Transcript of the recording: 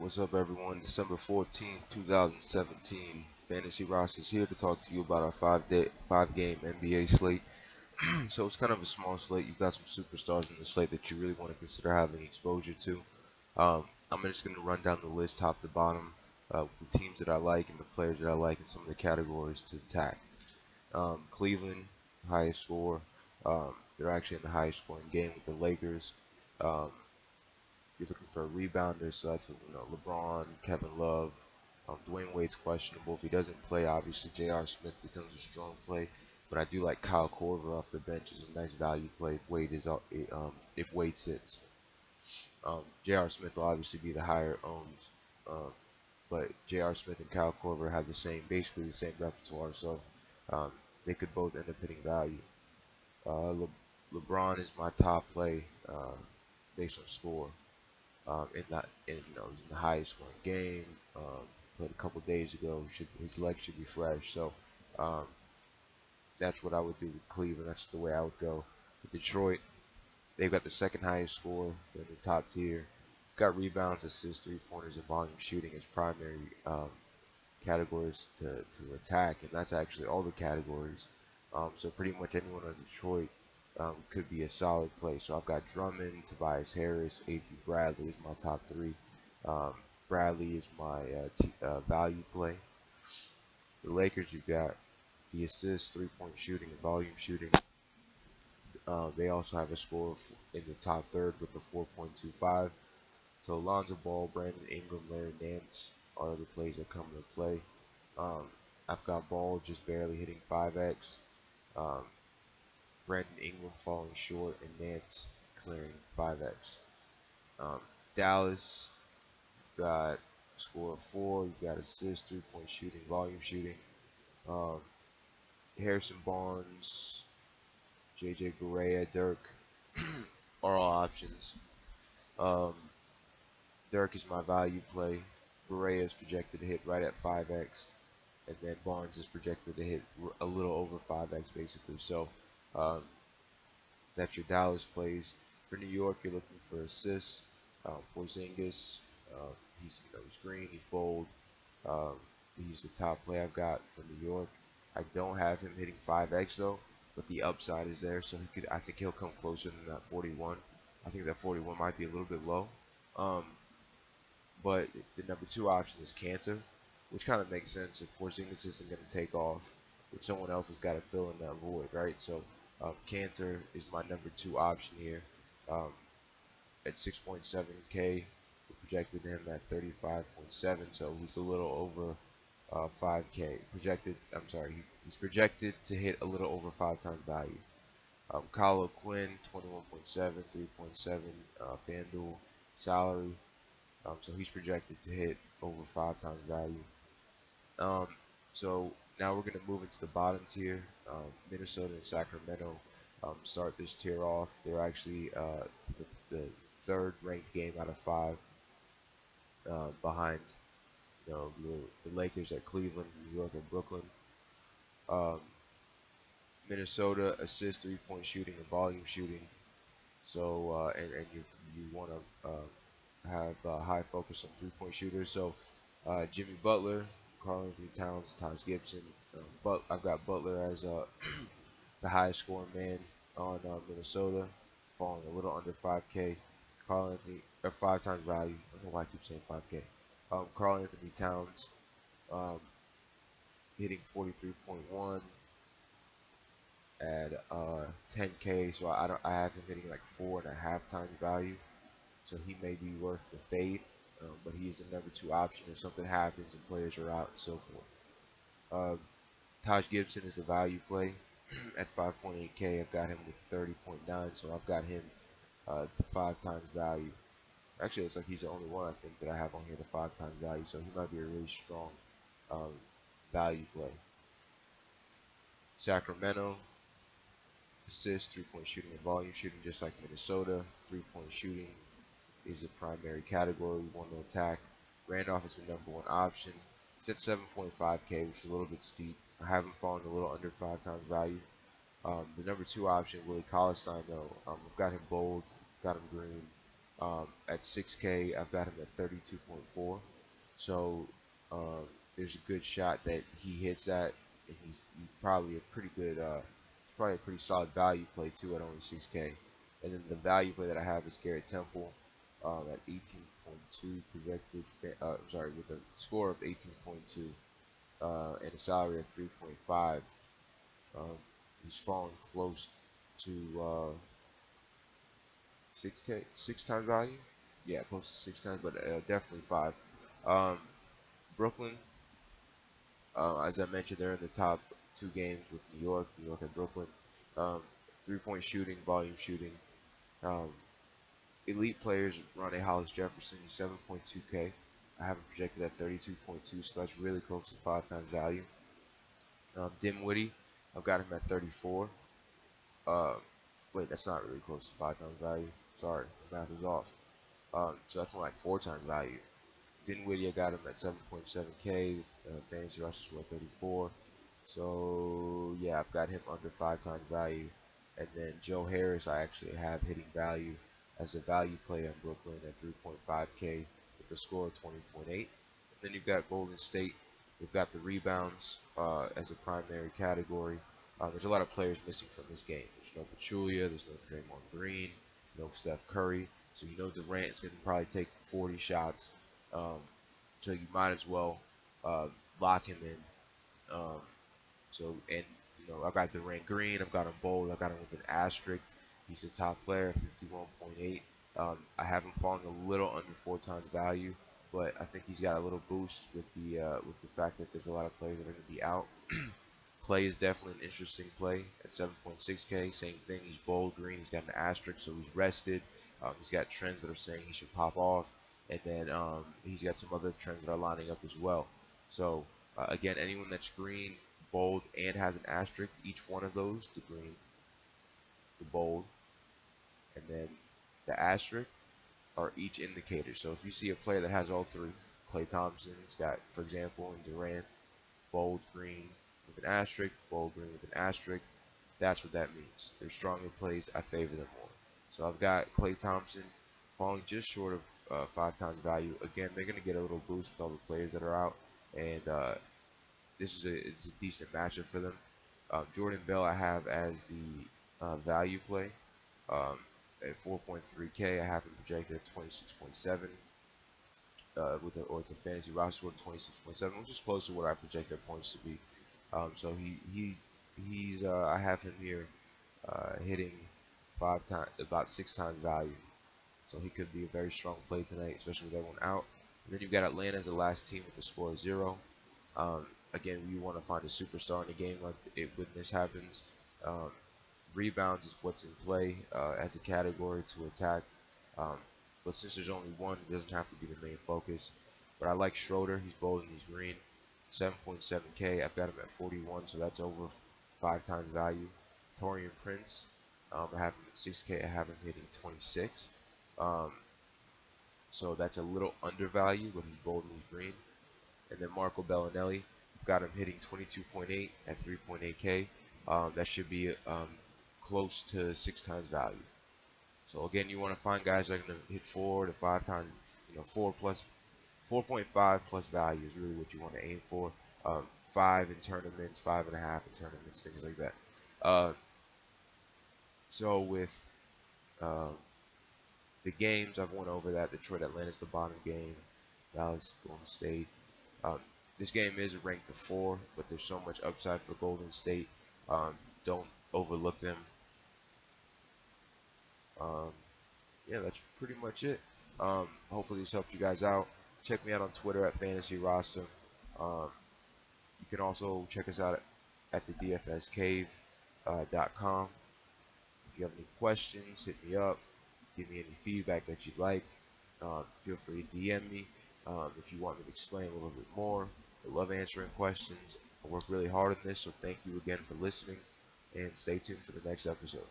What's up, everyone? December 14th, 2017. Fantasy Rasta is here to talk to you about our five-game NBA slate. So it's kind of a small slate. You've got some superstars in the slate that you really want to consider having exposure to. I'm just going to run down the list top to bottom with the teams that I like and the players that I like and some of the categories to attack. Cleveland, highest score. They're actually in the highest scoring game with the Lakers. Um, you're looking for a rebounder, so that's LeBron, Kevin Love. Dwayne Wade's questionable. If he doesn't play, obviously J.R. Smith becomes a strong play. But I do like Kyle Korver off the bench as a nice value play if Wade sits. J.R. Smith will obviously be the higher owned, but J.R. Smith and Kyle Korver have basically the same repertoire, so um, they could both end up hitting value. LeBron is my top play based on score. He's in the highest scoring game. Played a couple days ago. His legs should be fresh. So um, that's what I would do with Cleveland. That's the way I would go. With Detroit, they've got the second highest score. They're in the top tier. They've got rebounds, assists, three-pointers, and volume shooting as primary categories to attack, and that's actually all the categories. So pretty much anyone on Detroit could be a solid play. So I've got Drummond, Tobias Harris, A.P. Bradley is my top three. Bradley is my value play. The Lakers, you've got the assists, three-point shooting, and volume shooting. They also have a score in the top third with the 4.25. So Lonzo Ball, Brandon Ingram, Larry Nance are the plays that come into play. I've got Ball just barely hitting 5x. Brandon Ingram falling short, and Nance clearing 5x. Dallas, you've got a score of 4. You've got assists, three-point shooting, volume shooting. Harrison Barnes, J.J. Barea, Dirk are all options. Dirk is my value play. Barea is projected to hit right at 5x, and then Barnes is projected to hit a little over 5x basically. So that's your Dallas plays. For New York, you're looking for assists. Porzingis, he's green, he's bold. He's the top play I've got for New York. I don't have him hitting 5x though, but the upside is there, so I think he'll come closer than that 41. I think that 41 might be a little bit low. But the number 2 option is Cantor, which kind of makes sense if Porzingis isn't going to take off. If someone else has got to fill in that void, right? So Cantor is my number 2 option here. At 6.7K, we projected him at 35.7, so he's a little over 5K. He's projected to hit a little over 5 times value. Kyle Quinn, 21.7, 3.7, FanDuel salary. So he's projected to hit over 5 times value. So now we're going to move into the bottom tier. Minnesota and Sacramento start this tier off. They're actually the 3rd ranked game out of 5 behind the Lakers at Cleveland, New York, and Brooklyn. Minnesota assists, three-point shooting, and volume shooting. So and you want to have high focus on three-point shooters. So Jimmy Butler, Karl-Anthony Towns, Taj Gibson. But I've got Butler as the highest scoring man on Minnesota, falling a little under 5K. Karl-Anthony, 5 times value. I don't know why I keep saying 5K. Karl-Anthony Towns hitting 43.1 at 10K. So I have him hitting like 4.5 times value. So he may be worth the fade, but he is a number 2 option if something happens and players are out and so forth. Taj Gibson is the value play at 5.8K. I've got him with 30.9, so I've got him to 5 times value. Actually, it's like he's the only one I think that I have on here to 5 times value, so he might be a really strong value play. Sacramento, assists, three-point shooting, and volume shooting, just like Minnesota. Three-point shooting is a primary category we want to attack. Randolph is the number 1 option. He's at 7.5K, which is a little bit steep. I have him falling a little under 5 times value. The number 2 option, Willie Cauley-Stein, though, I've got him bold, got him green. At 6K, I've got him at 32.4. So there's a good shot that he hits that, and he's probably a pretty good, it's probably a pretty solid value play too at only 6K. And then the value play that I have is Garrett Temple at 18.2 projected. I'm sorry, with a score of 18.2 and a salary of 3.5. Um, he's falling close to 6K, 6 times value. Yeah, close to 6 times, but definitely 5. Um, Brooklyn, as I mentioned, they're in the top 2 games with New York and Brooklyn. Um, 3-point shooting, volume shooting. Um, elite players, Ronnie Hollis Jefferson, 7.2K. I have him projected at 32.2, so that's really close to 5 times value. Dinwiddie, I've got him at 34. Uh, wait, that's not really close to 5 times value. Sorry, the math is off. So that's more like 4 times value. Dinwiddie, I got him at 7.7K. Fantasy Rasta is 34. So yeah, I've got him under 5 times value. And then Joe Harris, I actually have hitting value as a value play in Brooklyn at 3.5K with a score of 20.8. Then you've got Golden State. We've got the rebounds as a primary category. There's a lot of players missing from this game. There's no Pachulia, there's no Draymond Green, no Steph Curry. So you know Durant's going to probably take 40 shots. So you might as well lock him in. So and you know I've got Durant Green, I've got him bold, I've got him with an asterisk. He's a top player, 51.8. I have him falling a little under 4 times value, but I think he's got a little boost with the fact that there's a lot of players that are going to be out. Clay is definitely an interesting play at 7.6K. Same thing. He's bold green. He's got an asterisk, so he's rested. He's got trends that are saying he should pop off, and then he's got some other trends that are lining up as well. So again, anyone that's green, bold, and has an asterisk, each one of those, the green, the bold, and then the asterisk, are each indicators. So if you see a player that has all three, Klay Thompson's got, for example, in Durant, bold green with an asterisk, bold green with an asterisk, that's what that means. They're stronger plays. I favor them more. So I've got Klay Thompson falling just short of 5 times value. Again, they're going to get a little boost with all the players that are out, and it's a decent matchup for them. Jordan Bell I have as the value play at 4.3K. I have him projected at 26.7. Or it's a fantasy roster score of 26.7, which is close to what I projected points to be. So he's I have him here hitting about 6 times value. So he could be a very strong play tonight, especially with everyone out. And then you've got Atlanta as the last team with a score of 0. Again, we want to find a superstar in a game like when this happens. Rebounds is what's in play as a category to attack. But since there's only one, it doesn't have to be the main focus. But I like Schroeder. He's bold and he's green. 7.7K. I've got him at 41, so that's over 5 times value. Torian Prince. I have him at 6K. I have him hitting 26. So that's a little undervalued, but he's bold and he's green. And then Marco Bellinelli. I've got him hitting 22.8 at 3.8K. That should be close to 6 times value. So again, you want to find guys that are going to hit 4 to 5 times, 4.5 plus value is really what you want to aim for. 5 in tournaments, 5.5 in tournaments, things like that. So with the games, I've went over that. Detroit, Atlanta's the bottom game. Dallas, Golden State. This game is ranked to 4, but there's so much upside for Golden State. Don't overlook them. Yeah, that's pretty much it. Hopefully this helps you guys out. Check me out on Twitter at Fantasy Rasta. You can also check us out at the DFScave.com. If you have any questions, hit me up. Give me any feedback that you'd like. Feel free to DM me if you want me to explain a little bit more. I love answering questions. I work really hard on this, so thank you again for listening, and stay tuned for the next episode.